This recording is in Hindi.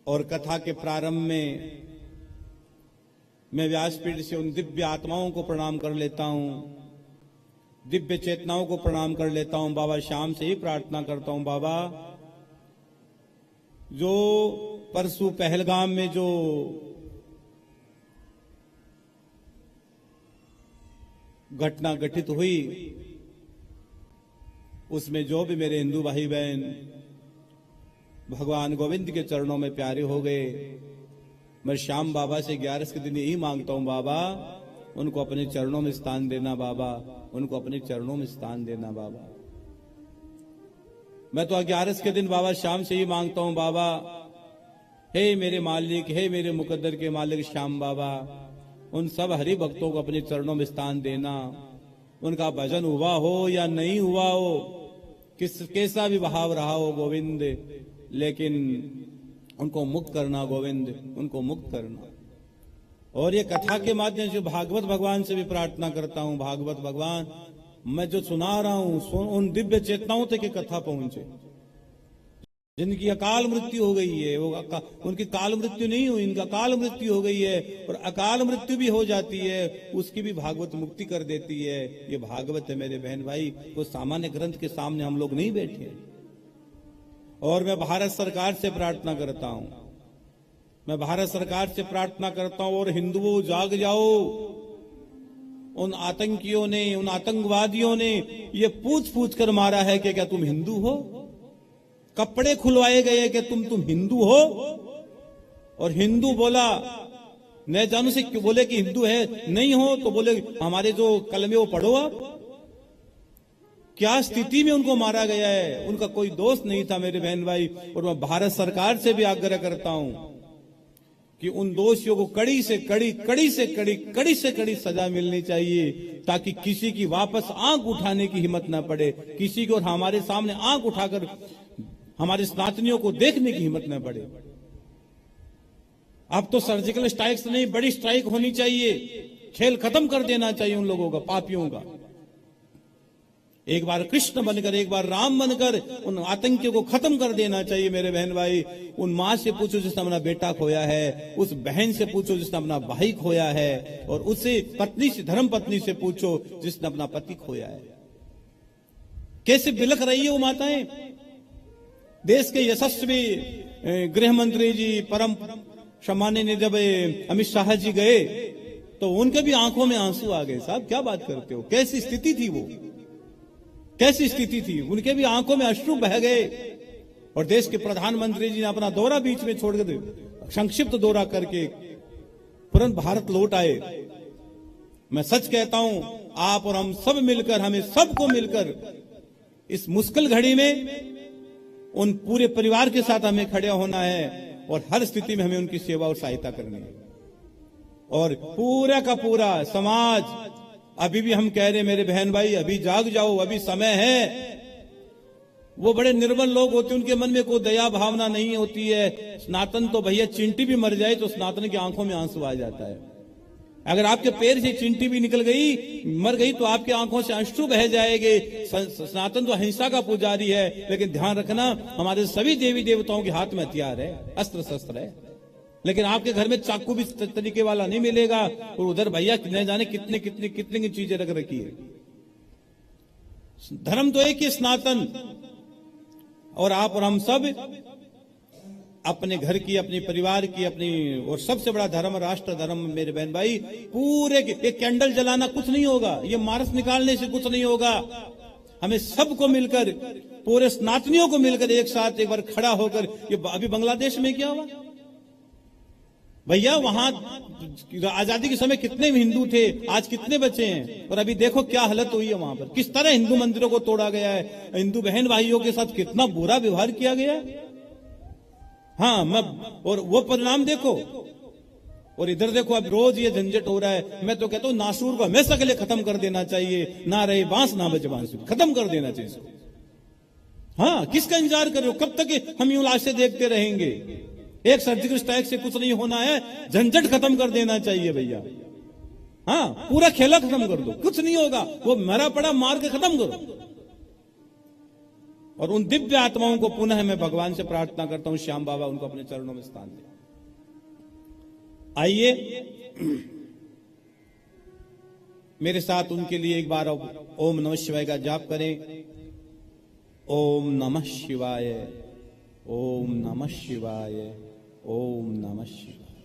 और कथा के प्रारंभ में मैं व्यासपीठ से उन दिव्य आत्माओं को प्रणाम कर लेता हूं, दिव्य चेतनाओं को प्रणाम कर लेता हूं। बाबा श्याम से ही प्रार्थना करता हूं, बाबा जो परसों पहलगाम में जो घटना घटित हुई, उसमें जो भी मेरे हिंदू भाई बहन भगवान गोविंद के चरणों में प्यारे हो गए, मैं श्याम बाबा से 11 के दिन यही मांगता हूं, बाबा उनको अपने चरणों में स्थान देना, बाबा उनको अपने चरणों में स्थान देना। बाबा मैं तो 11 के दिन बाबा श्याम से ही मांगता हूं, बाबा हे मेरे मालिक, हे मेरे मुकद्दर के मालिक श्याम बाबा, उन सब हरि भक्तों को अपने चरणों में स्थान देना। उनका भजन हुआ हो या नहीं हुआ हो, कैसा भी भाव रहा हो गोविंद, लेकिन उनको मुक्त करना गोविंद, उनको मुक्त करना। और ये कथा के माध्यम से भागवत भगवान से भी प्रार्थना करता हूं, भागवत भगवान मैं जो सुना रहा हूं उन दिव्य चेतनाओं तक ये कथा पहुंचे, जिनकी अकाल मृत्यु हो गई है, वो उनकी काल मृत्यु नहीं हुई, इनका काल मृत्यु हो गई है, और अकाल मृत्यु भी हो जाती है, उसकी भी भागवत मुक्ति कर देती है। ये भागवत है मेरे बहन भाई, वो सामान्य ग्रंथ के सामने हम लोग नहीं बैठे। और मैं भारत सरकार से प्रार्थना करता हूं, मैं भारत सरकार से प्रार्थना करता हूं, और हिंदुओं जाग जाओ। उन आतंकियों ने, उन आतंकवादियों ने ये पूछ पूछ कर मारा है कि क्या तुम हिंदू हो, कपड़े खुलवाए गए कि तुम हिंदू हो। और हिंदू बोला, न जानू से क्यों बोले कि हिंदू है, नहीं हो तो बोले हमारे जो कलमे वो पढ़ो आप। क्या स्थिति में उनको मारा गया है, उनका कोई दोष नहीं था मेरे बहन भाई। और मैं भारत सरकार से भी आग्रह करता हूं कि उन दोषियों को कड़ी से कड़ी सजा मिलनी चाहिए, ताकि किसी की वापस आंख उठाने की हिम्मत ना पड़े, किसी को और हमारे सामने आंख उठाकर हमारे स्नातनियों को देखने की हिम्मत न पड़े। अब तो सर्जिकल स्ट्राइक से नहीं, बड़ी स्ट्राइक होनी चाहिए, खेल खत्म कर देना चाहिए उन लोगों का, पापियों का। एक बार कृष्ण बनकर, एक बार राम बनकर उन आतंकियों को खत्म कर देना चाहिए मेरे बहन भाई। उन मां से पूछो जिसने अपना बेटा खोया है, उस बहन से पूछो जिसने अपना भाई खोया है, और उससे पत्नी से, धर्म पत्नी से पूछो जिसने अपना पति खोया है। कैसे बिलख रही है वो माताएं। देश के यशस्वी गृह मंत्री जी, परम सम्माननीय जब अमित शाह जी गए तो उनके भी आंखों में आंसू आ गए। साहब क्या बात करते हो, कैसी स्थिति थी वो, कैसी स्थिति थी, उनके भी आंखों में अश्रु बह गए। और देश के प्रधानमंत्री जी ने अपना दौरा बीच में छोड़ कर, संक्षिप्त दौरा करके तुरंत भारत लौट आए। मैं सच कहता हूं, आप और हम सब मिलकर, हमें सबको मिलकर इस मुश्किल घड़ी में उन पूरे परिवार के साथ हमें खड़े होना है, और हर स्थिति में हमें उनकी सेवा और सहायता करनी है। और पूरा का पूरा समाज, अभी भी हम कह रहे मेरे बहन भाई, अभी जाग जाओ, अभी समय है। वो बड़े निर्बल लोग होते हैं, उनके मन में कोई दया भावना नहीं होती है। सनातन तो भैया चींटी भी मर जाए तो सनातन की आंखों में आंसू आ जाता है। अगर आपके पैर से चींटी भी निकल गई, मर गई, तो आपकी आंखों से अश्रु बह जाएंगे। सनातन तो अहिंसा का पुजारी है, लेकिन ध्यान रखना हमारे सभी देवी देवताओं के हाथ में हथियार है, अस्त्र शस्त्र है, लेकिन आपके घर में चाकू भी तरीके वाला नहीं मिलेगा। और उधर भैया न जाने कितने कितने कितने की चीजें रख रखी है। धर्म तो एक ही सनातन, और आप और हम सब अपने घर की, अपने परिवार की, अपनी, और सबसे बड़ा धर्म राष्ट्र धर्म मेरे बहन भाई। पूरे एक कैंडल जलाना कुछ नहीं होगा, ये मार्च निकालने से कुछ नहीं होगा। हमें सबको मिलकर, पूरे सनातनियों को मिलकर एक साथ एक बार खड़ा होकर, ये अभी बांग्लादेश में क्या हुआ भैया, वहां आजादी के समय कितने हिंदू थे, आज कितने बचे हैं, और अभी देखो क्या हालत हुई है वहां पर, किस तरह हिंदू मंदिरों को तोड़ा गया है, हिंदू बहन भाइयों के साथ कितना बुरा व्यवहार किया गया है। हाँ, मैं, और वो परिणाम देखो। और इधर देखो अब रोज ये झंझट हो रहा है। मैं तो कहता हूं नासूर को हमेशा के लिए खत्म कर देना चाहिए, ना रहे बांस ना बजे बांसुरी, खत्म कर देना चाहिए। हाँ, किसका इंतजार कर रहे हो, कब तक हम यूं लाशें देखते रहेंगे। एक सर्जिकल स्ट्राइक से कुछ नहीं होना है, झंझट खत्म कर देना चाहिए भैया। हाँ, पूरा खेला खत्म कर दो, कुछ नहीं होगा, वो मरा पड़ा मार के खत्म करो। और उन दिव्य आत्माओं को पुनः मैं भगवान से प्रार्थना करता हूं, श्याम बाबा उनको अपने चरणों में स्थान दे। आइए मेरे साथ उनके लिए एक बार ओम नमः शिवाय का जाप करें। ओम नमः शिवाय, ओम नमः शिवाय, ओम नमः शिवाय।